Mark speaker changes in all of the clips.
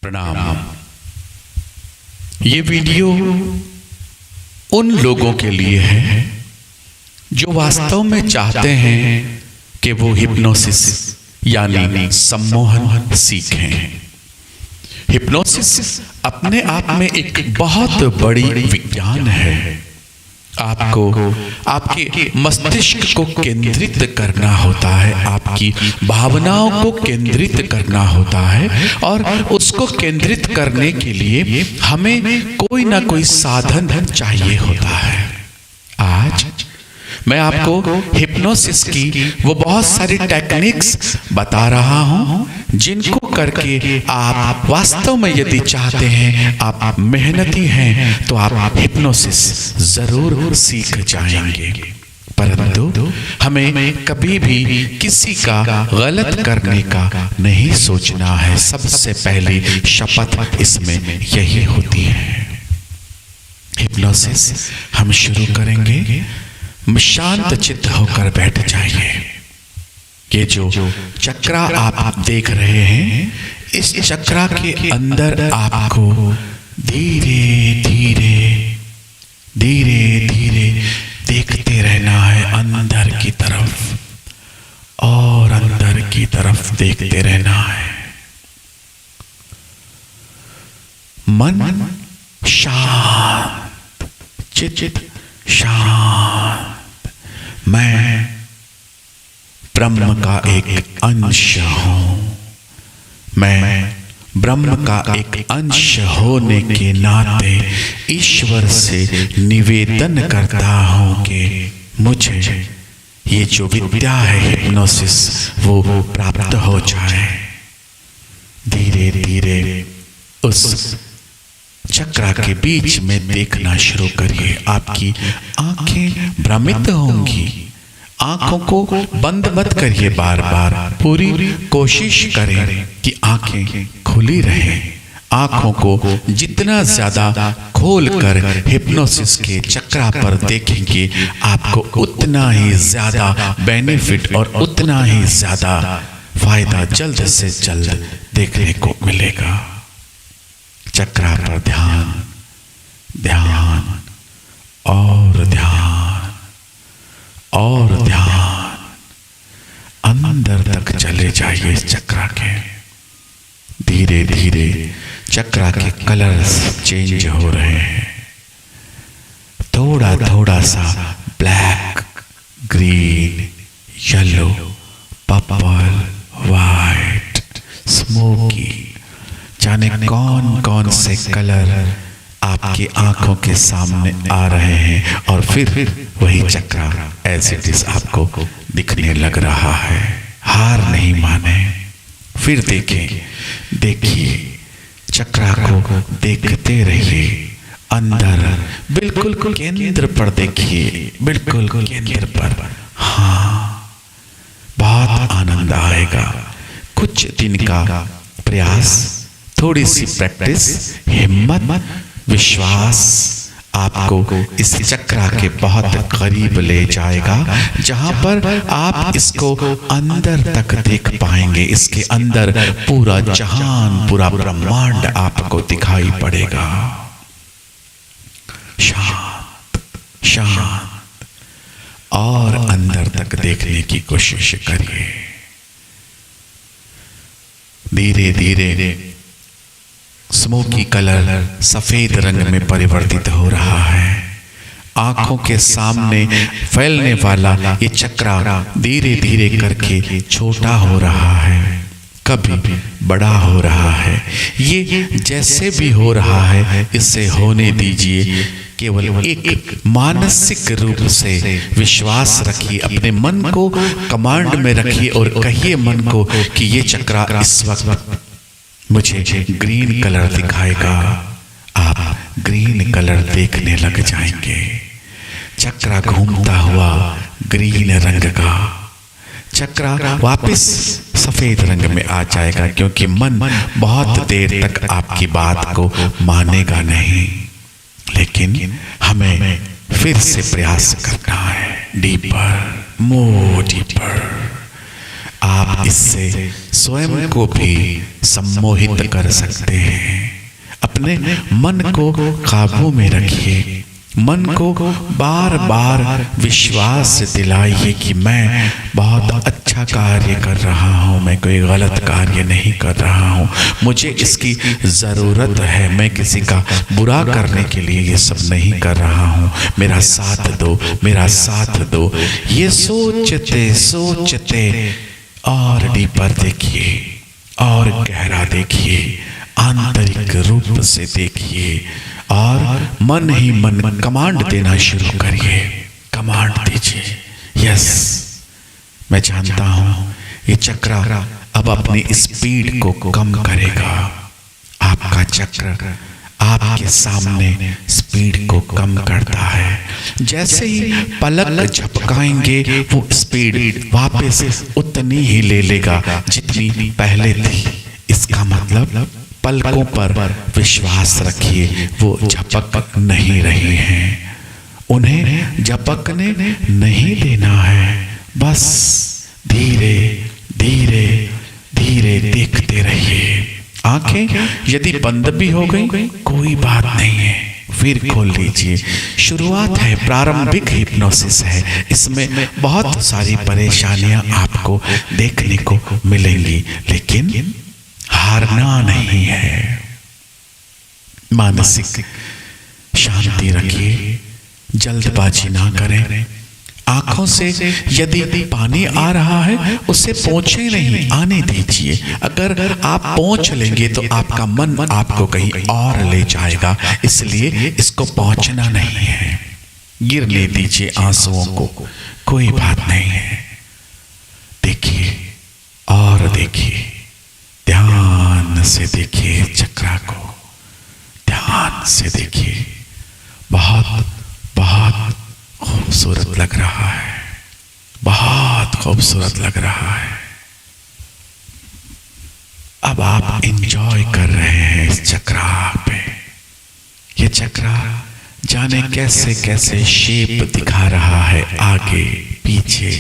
Speaker 1: प्रणाम। ये वीडियो उन लोगों के लिए है जो वास्तव में चाहते हैं कि वो हिप्नोसिस यानी सम्मोहन सीखें। हिप्नोसिस अपने आप में एक बहुत बड़ी विज्ञान है। आपको आपके मस्तिष्क को केंद्रित करना होता है, आपकी भावनाओं को केंद्रित करना होता है, और उसको केंद्रित करने के लिए हमें कोई ना कोई साधन चाहिए होता है। आज मैं आपको हिप्नोसिस की वो बहुत सारी टेक्निक्स बता रहा हूं जिनको करके आप वास्तव में यदि चाहते हैं, आप मेहनती हैं, तो आप हिप्नोसिस जरूर सीख जाएंगे। परंतु हमें कभी भी किसी का गलत करने का नहीं सोचना है। सबसे पहली शपथ इसमें यही होती है। हिप्नोसिस हम शुरू करेंगे। शांत चित्त होकर बैठ जाइए। ये जो चक्रा आप देख रहे हैं, इस चक्रा के अंदर आपको धीरे धीरे धीरे धीरे देखते रहना है, अंदर की तरफ और अंदर की तरफ देखते रहना है। मन शांत, चित्त शांत। मैं ब्रह्म का एक अंश हूं। मैं ब्रह्म का एक अंश होने के नाते ईश्वर से निवेदन करता हूं कि मुझे ये जो विद्या है हिप्नोसिस वो प्राप्त हो जाए। धीरे धीरे उस चक्रा के बीच में देखना शुरू करिए। आपकी आंखें भ्रमित होंगी। आंखों को बंद मत करिए बार बार। पूरी कोशिश करें कि आंखें खुली रहें। आंखों को जितना ज्यादा खोलकर हिप्नोसिस के चक्रा पर देखेंगे, आपको उतना ही ज्यादा बेनिफिट और उतना ही ज्यादा फायदा जल्द से जल्द देखने को मिलेगा। चक्रा पर ध्यान, ध्यान और ध्यान और ध्यान। अंदर तक चले जाइए इस चक्रा के। धीरे धीरे चक्रा के कलर्स चेंज हो रहे हैं। थोड़ा थोड़ा सा black, green, yellow, purple, white, smoky, जाने कौन कौन से कलर आपकी आंखों के सामने आ रहे हैं, और फिर वही चक्रा एज इट इज आपको दिखने लग रहा है। हार नहीं माने, फिर देखें, देखिए चक्रा को देखते रहिए। अंदर बिल्कुल केंद्र पर देखिए, बिल्कुल केंद्र पर। हाँ, बहुत आनंद आएगा। कुछ दिन का प्रयास, थोड़ी सी प्रैक्टिस, हिम्मत, विश्वास आपको इस चक्रा के बहुत करीब ले जाएगा, जहां पर आप इसको अंदर तक देख पाएंगे। इसके अंदर पूरा जहान, पूरा ब्रह्मांड आपको दिखाई पड़ेगा। शांत शांत और अंदर तक देखने की कोशिश करिए। धीरे धीरे स्मोकी कलर सफेद रंग में परिवर्तित हो रहा है। आंखों के सामने फैलने वाला ये चक्रा धीरे धीरे करके छोटा हो रहा है, कभी बड़ा हो रहा है। ये जैसे भी हो रहा है, इससे होने दीजिए। केवल एक मानसिक रूप से विश्वास रखिए, अपने मन को कमांड में रखिए और कहिए मन को कि ये चक्रा इस वक्त मुझे ग्रीन कलर दिखाएगा। आप ग्रीन कलर देखने लग जाएंगे। चक्रा घूमता हुआ ग्रीन रंग का, चक्रा वापस सफेद रंग में आ जाएगा, क्योंकि मन बहुत देर तक आपकी बात को मानेगा नहीं। लेकिन हमें फिर से प्रयास करना है। Deeper, more deeper. आप इससे स्वयं को भी सम्मोहित कर सकते हैं। अपने मन को काबू में रखिए। मन को बार बार विश्वास दिलाइए कि मैं बहुत अच्छा कार्य कर रहा हूँ, मैं कोई गलत कार्य नहीं कर रहा हूँ, मुझे इसकी ज़रूरत है, मैं किसी का बुरा करने के लिए ये सब नहीं कर रहा हूँ, मेरा साथ दो, मेरा साथ दो। ये सोचते सोचते और डीपर देखिए, और गहरा देखिए, आंतरिक रूप से देखिए, और मन ही मन कमांड देना शुरू करिए। कमांड दीजिए, यस, मैं जानता हूं ये चक्र अब अपनी स्पीड को कम करेगा। आपका चक्र आपके सामने स्पीड को कम करता है। जैसे ही पलक झपकाएंगे वो स्पीड वापस उतनी ही ले लेगा जितनी पहले थी। इसका मतलब पलकों पर विश्वास रखिए, वो झपक नहीं रही हैं, उन्हें झपकने नहीं देना है। बस धीरे धीरे धीरे देखते रहिए। आंखें यदि बंद भी हो गई कोई बात नहीं है, फिर खोल लीजिए। शुरुआत है, प्रारंभिक हिप्नोसिस है, इसमें बहुत सारी परेशानियां आपको देखने को मिलेंगी, लेकिन हारना नहीं है। मानसिक शांति रखिए, जल्दबाजी ना करें। आंखों से यदि पानी आ रहा है उसे पोंछे नहीं, आने दीजिए। अगर आप पोंछ लेंगे तो आपका मन आपको कहीं और ले जाएगा, इसलिए इसको पोंछना नहीं है। गिरने दीजिए आंसुओं को, कोई बात नहीं है। देखिए और देखिए, ध्यान से देखिए चक्र को, ध्यान से देखिए। बहुत बहुत खूबसूरत लग रहा है, बहुत खूबसूरत लग रहा है। अब आप एंजॉय कर रहे हैं इस चक्र पे। ये चक्र जाने कैसे कैसे शेप दिखा रहा है, आगे पीछे,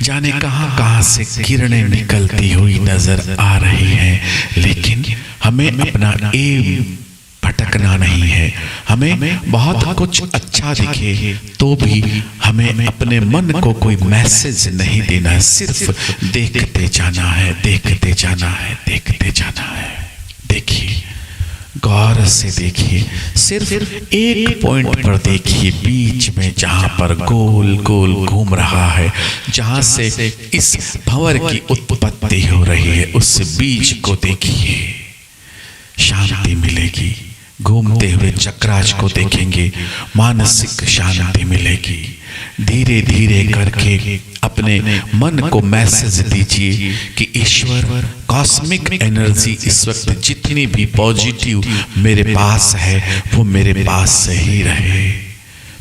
Speaker 1: जाने कहां कहां से किरणें निकलती हुई नजर आ रही हैं, लेकिन हमें अपना एम भटकना नहीं है। हमें बहुत कुछ अच्छा दिखे तो भी हमें अपने मन को कोई मैसेज नहीं देना है, सिर्फ देखते जाना है, देखते जाना है, देखते जाना है। देखिए, गौर से देखिए, सिर्फ एक पॉइंट पर देखिए, बीच में जहां पर गोल गोल घूम रहा है, जहां से इस भंवर की उत्पत्ति हो रही है, उस बीज को देखिए, शांति मिलेगी। घूमते हुए चक्राज को देखेंगे, मानसिक शांति मिलेगी। धीरे धीरे करके अपने मन को मैसेज दीजिए कि ईश्वर, कॉस्मिक एनर्जी इस वक्त जितनी भी पॉजिटिव मेरे पास है वो मेरे पास ही रहे।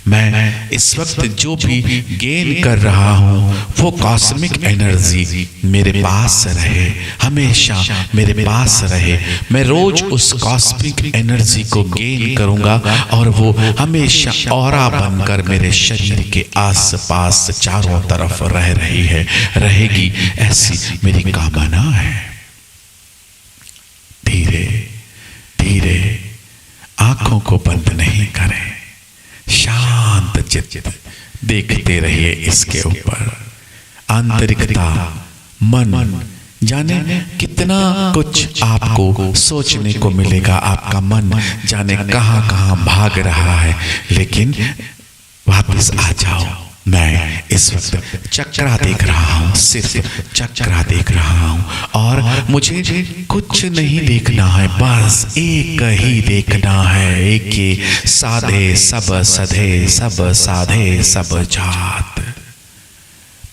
Speaker 1: मैं इस वक्त जो भी गेन कर रहा हूँ वो कॉस्मिक एनर्जी मेरे पास रहे, हमेशा मेरे पास रहे। मैं रोज उस कॉस्मिक एनर्जी को गेन करूँगा और वो हमेशा ऑरा बनकर मेरे शरीर के आसपास चारों तरफ रह रही है, रहेगी, ऐसी मेरी कामना है। धीरे धीरे आंखों को बंद नहीं करें, शांत चित्त देखते रहिए इसके ऊपर। आंतरिकता, मन, जाने कितना कुछ आपको सोचने को मिलेगा। आपका मन जाने कहां कहां भाग रहा है, लेकिन वापस आ जाओ। मैं इस वक्त चक्रा देख रहा हूँ, सिर्फ चक्रा देख रहा हूँ, और मुझे कुछ नहीं देखना है, बस एक ही देखना है। एक ही साधे सब सधे, सब साधे सब जात।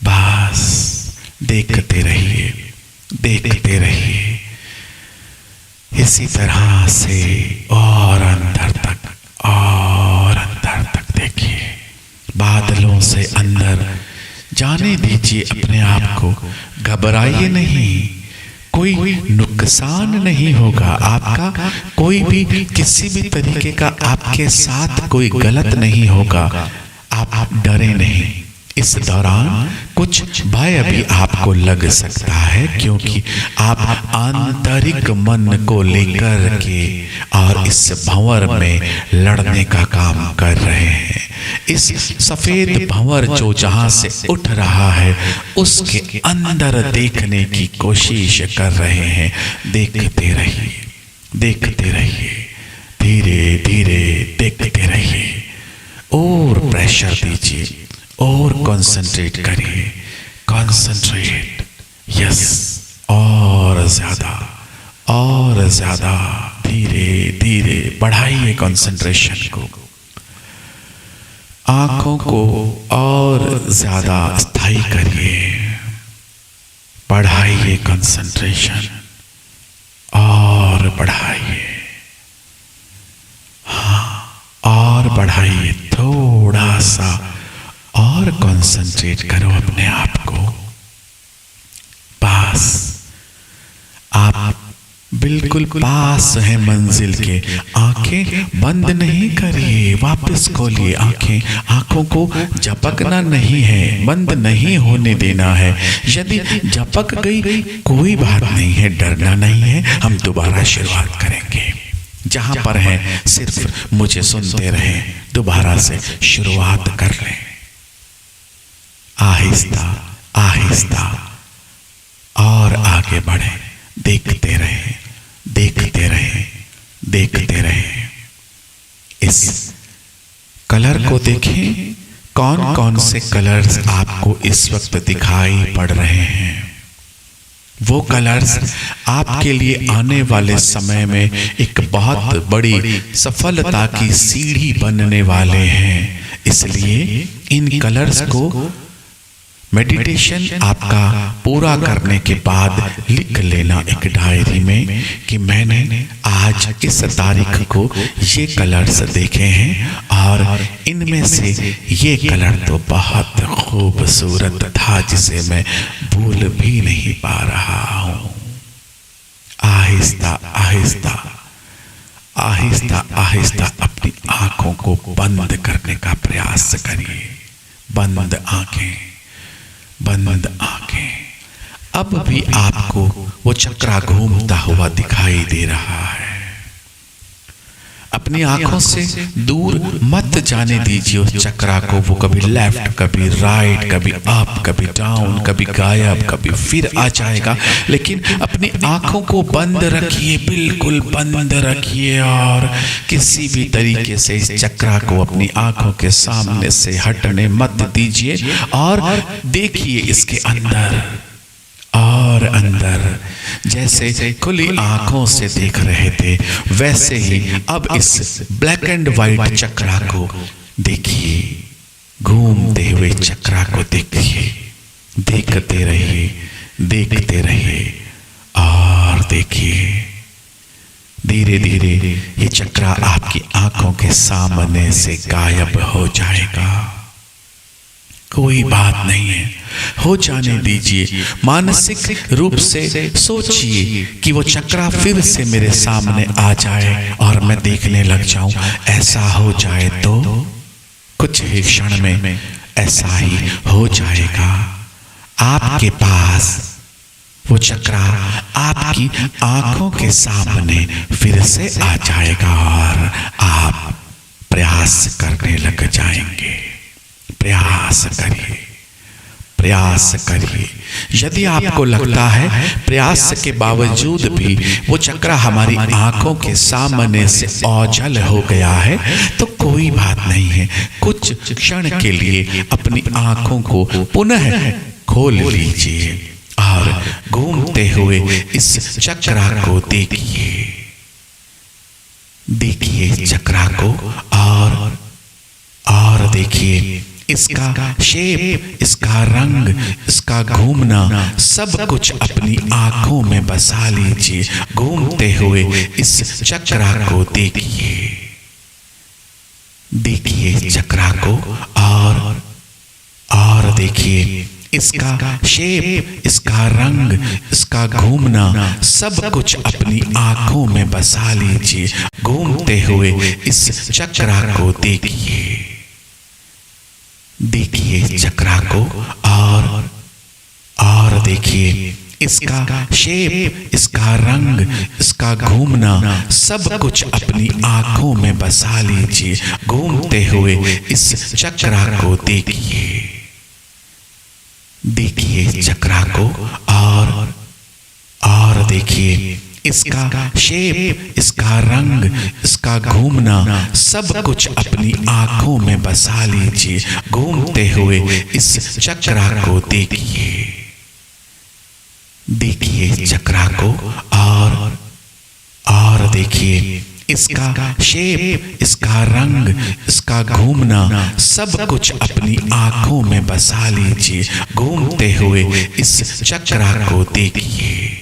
Speaker 1: बस देखते रहिए, देखते रहिए इसी तरह से, और अंदर तक, और अंदर तक देखिए। बादलों से अंदर जाने दीजिए अपने आप को। घबराइए नहीं, कोई नुकसान नहीं होगा आपका, कोई भी किसी भी तरीके का आपके साथ कोई गलत नहीं होगा। आप डरे नहीं। इस दौरान कुछ भय भी आपको लग सकता है, क्योंकि आप आंतरिक मन को लेकर के और इस भंवर में लड़ने का काम कर रहे हैं। इस सफेद भंवर जो जहां से उठ रहा है उसके अंदर देखने की कोशिश कर रहे हैं। देखते रहिए, देखते रहिए, धीरे धीरे देखते रहिए और प्रेशर दीजिए और कंसंट्रेट करिए। कंसंट्रेट, यस, और ज्यादा और ज्यादा, धीरे धीरे बढ़ाइए कंसंट्रेशन को। आंखों को और ज्यादा स्थायी करिए, बढ़ाइए कंसंट्रेशन और बढ़ाइए, हाँ, और बढ़ाइए थोड़ा सा और कंसंट्रेट करो अपने आप को। पास, आप बिल्कुल पास हैं मंजिल के। आंखें बंद नहीं करिए, वापस खोलिए आंखें। आंखों को झपकना नहीं है, बंद नहीं होने देना है। यदि झपक गई कोई बात नहीं है, डरना नहीं है। हम दोबारा शुरुआत करेंगे। जहां पर हैं सिर्फ मुझे सुनते रहें, दोबारा से शुरुआत कर लें। आहिस्ता आहिस्ता और आगे बढ़े, देखते रहे, देखते रहे, देखते रहे। इस कलर को देखें, कौन कौन से कलर्स आपको इस वक्त दिखाई पड़ रहे हैं। वो कलर्स आपके लिए आने वाले समय में एक बहुत बड़ी सफलता की सीढ़ी बनने वाले हैं। इसलिए इन कलर्स को मेडिटेशन आपका पूरा करने के बाद लिख लेना एक डायरी में कि मैंने आज इस तारीख को ये कलर्स देखे हैं और इनमें से ये कलर तो बहुत खूबसूरत था जिसे मैं भूल भी नहीं पा रहा हूँ। आहिस्ता आहिस्ता आहिस्ता आहिस्ता अपनी आंखों को बंद करने का प्रयास करिए। बंद आंखें, बंद आंखें। अब भी आपको वो चक्रा घूमता हुआ दिखाई दे रहा है। अपनी आंखों से दूर मत जाने दीजिए उस चक्रा को। वो कभी लेफ्ट, कभी राइट, कभी अप, कभी डाउन, कभी गायब, कभी फिर आ जाएगा। लेकिन अपनी आंखों को बंद रखिए, बिल्कुल बंद रखिए और किसी भी तरीके से इस चक्रा को अपनी आंखों के सामने से हटने मत दीजिए और देखिए इसके अंदर और अंदर। जैसे खुली आंखों से देख रहे थे वैसे ही अब इस ब्लैक एंड व्हाइट चक्रा को देखिए, घूमते हुए चक्रा को देखिए। देखते रहिए, देखते रहिए और देखिए धीरे धीरे ये चक्रा आपकी आंखों के सामने से गायब हो जाएगा। कोई बात नहीं है, हो जाने दीजिए। मानसिक रूप से सोचिए कि वो चक्रा फिर से मेरे सामने आ जाए और मैं देखने लग जाऊं। ऐसा हो जाए तो कुछ ही क्षण में ऐसा ही हो जाएगा। आपके पास वो चक्रा आपकी आंखों के सामने फिर से आ जाएगा और आप प्रयास करने लग जाएंगे। प्रयास करिए, प्रयास करिए। यदि आपको लगता है प्रयास के बावजूद भी वो चक्रा हमारी आंखों के सामने से ओझल हो गया है तो कोई बात नहीं है। कुछ क्षण के लिए अपनी आंखों को पुनः खोल लीजिए और घूमते हुए इस चक्रा को देखिए। देखिए चक्रा को और देखिए इसका शेप, इसका रंग, इसका घूमना सब कुछ अपनी आंखों में बसा लीजिए। घूमते हुए इस चक्रा को देखिए। देखिए चक्रा को और देखिए इसका शेप, इसका रंग, इसका घूमना सब कुछ अपनी आंखों में बसा लीजिए। घूमते हुए इस चक्रा को देखिए। देखिए चक्रा को और देखिए इसका शेप, इसका रंग, इसका घूमना सब कुछ अपनी आंखों में बसा लीजिए। घूमते हुए इस चक्रा को देखिए, देखिए चक्रा को और देखिए इसका शेप, इसका रंग, इसका घूमना सब कुछ अपनी आंखों में बसा लीजिए। घूमते हुए इस चक्रा को देखिए, देखिए चक्रा को और देखिए इसका शेप, इसका रंग, इसका घूमना सब कुछ अपनी आंखों में बसा लीजिए। घूमते हुए इस चक्रा को देखिए,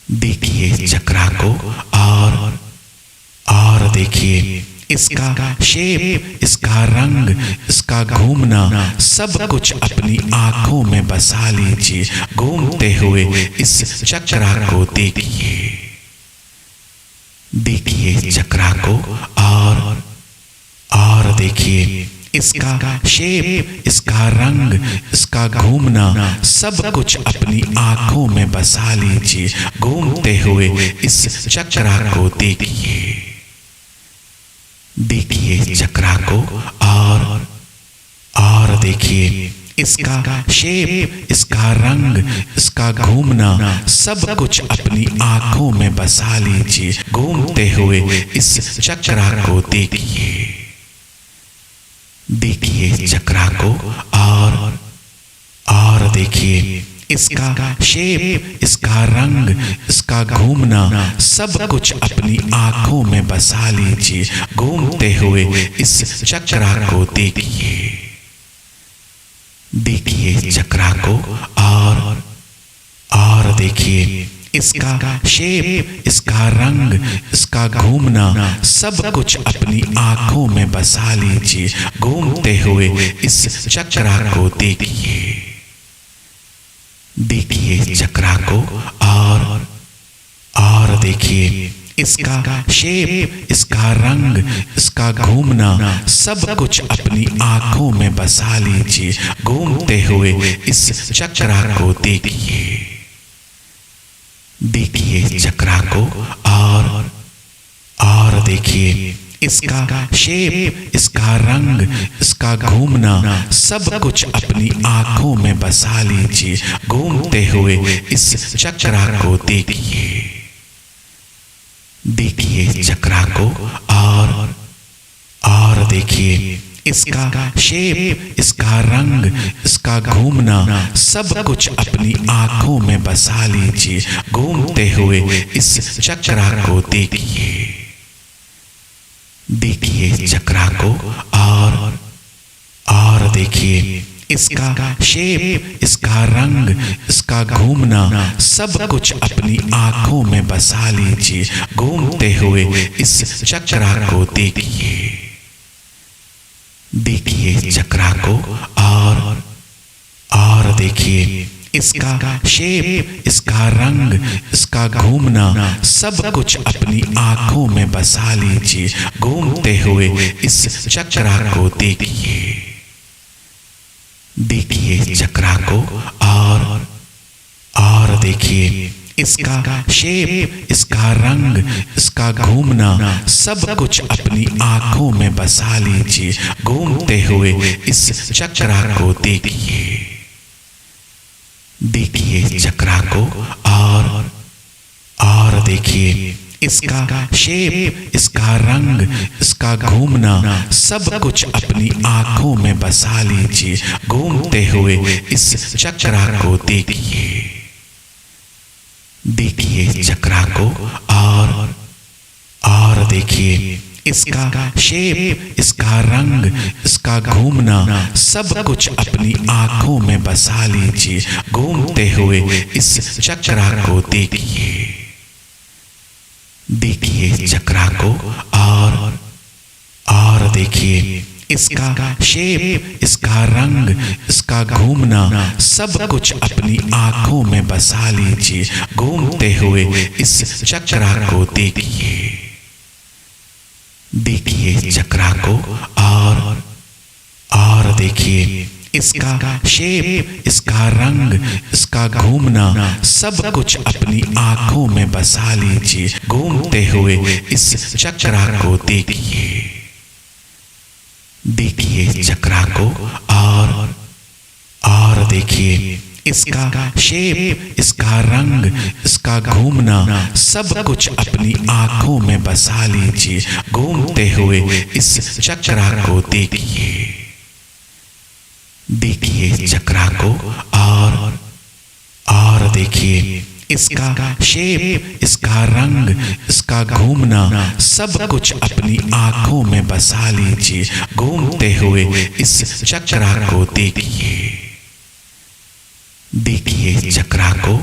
Speaker 1: देखिए चक्रा को और देखिए इसका शेप, इसका रंग, इसका घूमना सब कुछ अपनी आंखों में बसा लीजिए। घूमते हुए इस चक्रा को देखिए, देखिए चक्रा को और देखिए इसका शेप, इसका रंग, इसका घूमना सब कुछ अपनी आंखों में बसा लीजिए। घूमते हुए इस चक्रा को देखिए, देखिए चक्रा को और देखिए इसका शेप, इसका रंग, इसका घूमना सब कुछ अपनी आंखों में बसा लीजिए। घूमते हुए इस चक्रा को देखिए, देखिए चक्रा को और देखिए इसका शेप, इसका रंग, इसका घूमना सब कुछ अपनी आंखों में बसा लीजिए। घूमते हुए इस चक्रा को देखिए, देखिए चक्रा को और देखिए इसका शेप, इसका रंग, इसका घूमना सब कुछ अपनी आंखों में बसा लीजिए। घूमते हुए इस चक्रा को देखिए, देखिए चक्रा को और देखिए इसका शेप, इसका रंग, इसका घूमना सब कुछ अपनी आंखों में बसा लीजिए। घूमते हुए इस चक्रा को देखिए, देखिए चक्रा को और देखिए इसका शेप, इसका रंग, इसका घूमना सब कुछ अपनी आंखों में बसा लीजिए। घूमते हुए इस चक्रा को देखिए, देखिए चक्रा को और देखिए इसका शेप, इसका रंग, इसका घूमना सब कुछ अपनी आंखों में बसा लीजिए। घूमते हुए इस चक्रा को देखिए, देखिए चक्रा को और देखिए इसका शेप, इसका रंग, इसका घूमना सब कुछ अपनी आंखों में बसा लीजिए। घूमते हुए इस चक्रा को देखिए, देखिए चक्रा को और देखिए इसका शेप, इसका रंग, इसका घूमना सब कुछ अपनी आंखों में बसा लीजिए। घूमते हुए इस चक्रा को देखिए, देखिए चक्रा को और देखिए इसका शेप, इसका रंग, इसका घूमना सब कुछ अपनी आंखों में बसा लीजिए। घूमते हुए इस चक्रा को देखिए, देखिए चक्रा को और देखिए इसका शेप, इसका रंग, इसका घूमना सब कुछ अपनी आंखों में बसा लीजिए। घूमते हुए इस चक्रा को देखिए, देखिए चक्रा को और देखिए इसका शेप, इसका रंग, इसका घूमना सब कुछ अपनी आंखों में बसा लीजिए। घूमते हुए इस चक्रा को देखिए, देखिए चक्रा को और देखिए इसका शेप, इसका रंग, इसका घूमना सब कुछ अपनी आंखों में बसा लीजिए। घूमते हुए इस चक्रा को देखिए, देखिए चक्रा को और देखिए इसका शेप, इसका रंग, इसका घूमना सब कुछ अपनी आंखों में बसा लीजिए। घूमते हुए इस चक्रा को देखिए, देखिए चक्रा को और देखिए इसका शेप, इसका रंग, इसका घूमना सब कुछ अपनी आंखों में बसा लीजिए। घूमते हुए इस चक्रा को देखिए, देखिए चक्रा को और देखिए इसका शेप, इसका रंग, इसका घूमना सब कुछ अपनी आंखों में बसा लीजिए। घूमते हुए इस चक्रा को देखिए, देखिए चक्रा को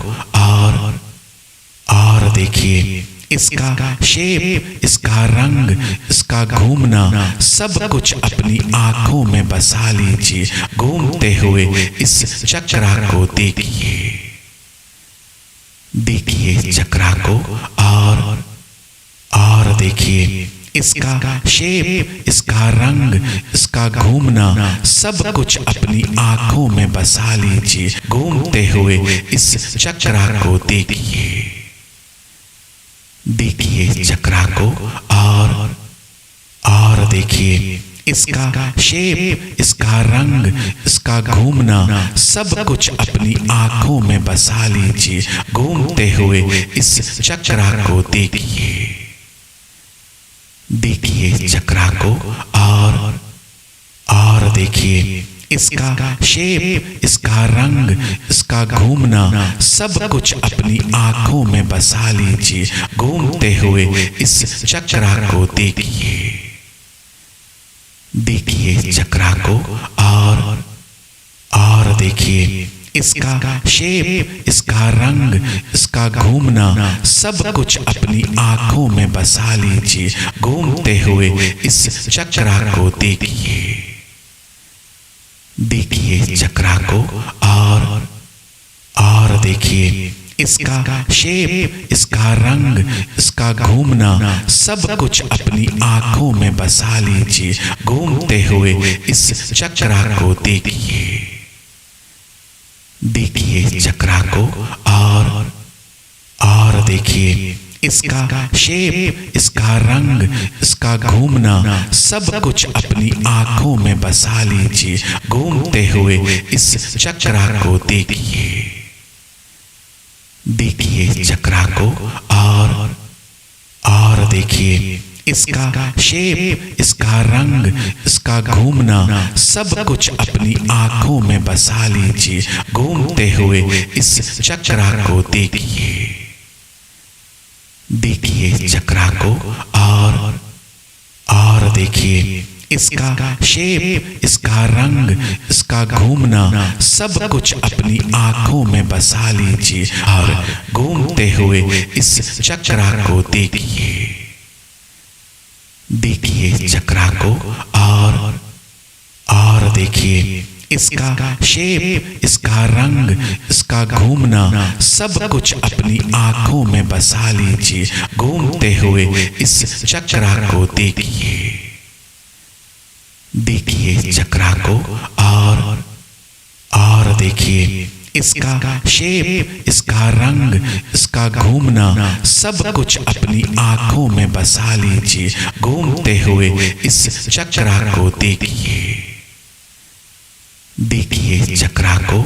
Speaker 1: और देखिए इसका शेप, इसका रंग, इसका घूमना सब कुछ अपनी आंखों में बसा लीजिए। घूमते हुए इस चक्रा को देखिए, देखिए चक्रा को और देखिए इसका शेप, इसका रंग, इसका घूमना सब कुछ अपनी आंखों में बसा लीजिए। घूमते हुए इस चक्रा को देखिए, देखिए चक्रा को और देखिए इसका शेप, इसका रंग, इसका घूमना सब कुछ अपनी आंखों में बसा लीजिए। घूमते हुए इस चक्रा को देखिए, देखिए चक्रा को और देखिए इसका शेप, इसका रंग, इसका घूमना सब कुछ अपनी आंखों में बसा लीजिए। घूमते हुए इस चक्रा को देखिए, देखिए चक्रा को और देखिए इसका शेप, इसका रंग, इसका घूमना सब कुछ अपनी आंखों में बसा लीजिए। घूमते हुए इस चक्रा को देखिए, देखिए चक्रा को और देखिए इसका शेप, इसका रंग, इसका घूमना सब कुछ अपनी आंखों में बसा लीजिए। घूमते हुए इस चक्रा को देखिए, देखिए चक्रा को और देखिए इसका शेप, इसका रंग, इसका घूमना सब कुछ अपनी आंखों में बसा लीजिए। घूमते हुए इस चक्रा को देखिए, देखिए चक्रा को और देखिए इसका शेप, इसका रंग, इसका घूमना सब कुछ अपनी आंखों में बसा लीजिए। घूमते हुए इस चक्रा को देखिए, देखिए चक्रा को और देखिए इसका शेप, इसका रंग, इसका घूमना सब कुछ अपनी आंखों में बसा लीजिए। और घूमते हुए इस चक्रा को देखिए, देखिए चक्रा को और देखिए इसका शेप, इसका रंग, इसका घूमना सब कुछ अपनी आंखों में बसा लीजिए। घूमते हुए इस चक्रा को देखिए, देखिए चक्रा को और देखिए इसका शेप, इसका रंग, इसका घूमना सब कुछ अपनी आंखों में बसा लीजिए। घूमते हुए इस चक्रा को देखिए, देखिए चक्रा को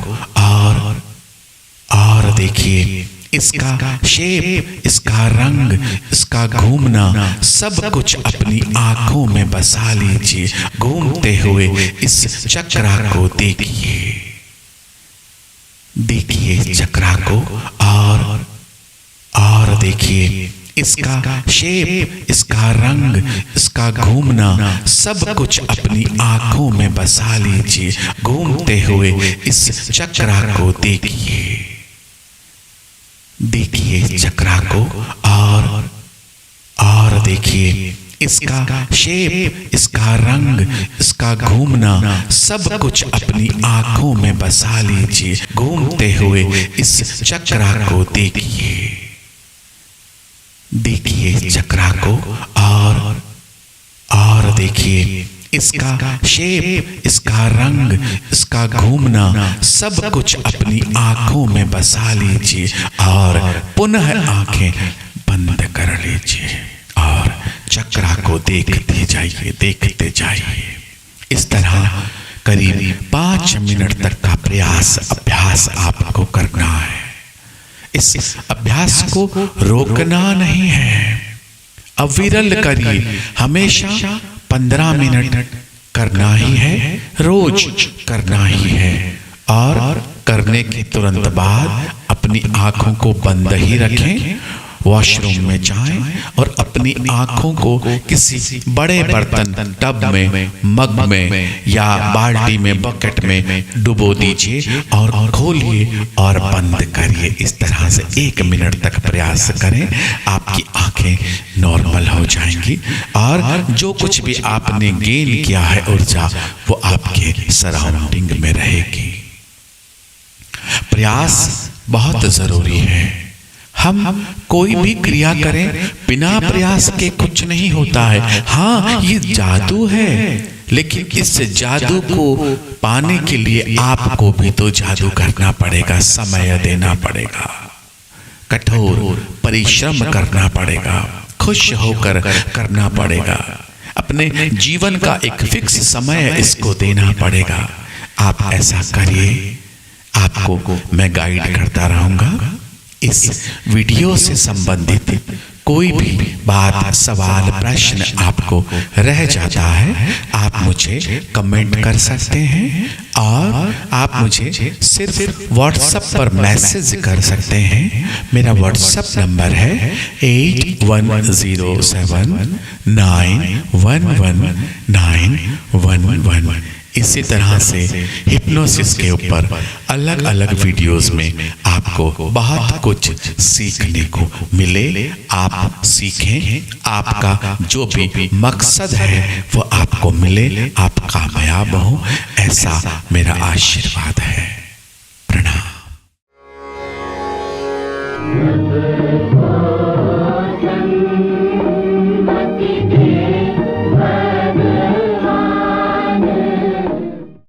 Speaker 1: और देखिए इसका शेप, इसका रंग, इसका घूमना सब कुछ अपनी आंखों में बसा लीजिए। घूमते हुए इस चक्रा को देखिए, देखिए चक्रा को और देखिए इसका शेप, इसका रंग, इसका घूमना सब कुछ अपनी आंखों में बसा लीजिए। घूमते हुए इस चक्रा को देखिए, देखिए चक्रा को और देखिए इसका शेप, इसका रंग, इसका घूमना सब कुछ अपनी आंखों में बसा लीजिए। घूमते हुए इस चक्रा को देखिए, देखिए चक्रा को और देखिए इसका शेप, इसका रंग, इसका घूमना, सब कुछ अपनी आंखों में बसा लीजिए और पुनः आंखें बंद कर लीजिए और चक्रा को देखते जाइए, देखते जाइए। इस तरह करीब 5 मिनट तक का अभ्यास आपको करना है। इस अभ्यास को रोकना नहीं है, अविरल करिए। हमेशा 15 मिनट करना ही है, रोज करना ही है। और करने के तुरंत बाद अपनी आंखों को बंद ही रखें, वॉशरूम में जाएं और अपनी आंखों को किसी बड़े बर्तन, टब में, मग में या बाल्टी में, बकेट में डुबो दीजिए और खोलिए और बंद करिए। इस तरह से 1 मिनट तक प्रयास करें, आपकी आंखें नॉर्मल हो जाएंगी और जो कुछ भी आपने गेन किया है ऊर्जा, वो आपके सराउंडिंग में रहेगी। प्रयास बहुत जरूरी है। हम कोई भी क्रिया करें बिना प्रयास के कुछ नहीं होता है। हाँ, ये जादू है, लेकिन इस जादू को पाने के लिए आपको भी तो जादू करना पड़ेगा, समय देना पड़ेगा, कठोर परिश्रम करना पड़ेगा, खुश होकर करना पड़ेगा, अपने जीवन का एक फिक्स समय इसको देना पड़ेगा। आप ऐसा करिए, आपको मैं गाइड करता रहूंगा। इस वीडियो से संबंधित कोई भी बात, सवाल, प्रश्न आपको रह जाता है, आप मुझे कमेंट कर सकते हैं और आप मुझे सिर्फ व्हाट्सएप पर मैसेज कर सकते हैं। मेरा व्हाट्सएप नंबर है 8107911911। इसी तरह से हिप्नोसिस के ऊपर अलग अलग वीडियोस में आपको बहुत कुछ सीखने को मिले। आप सीखें, आपका जो भी मकसद है वो आपको मिले, आप कामयाब हो, ऐसा मेरा आशीर्वाद है।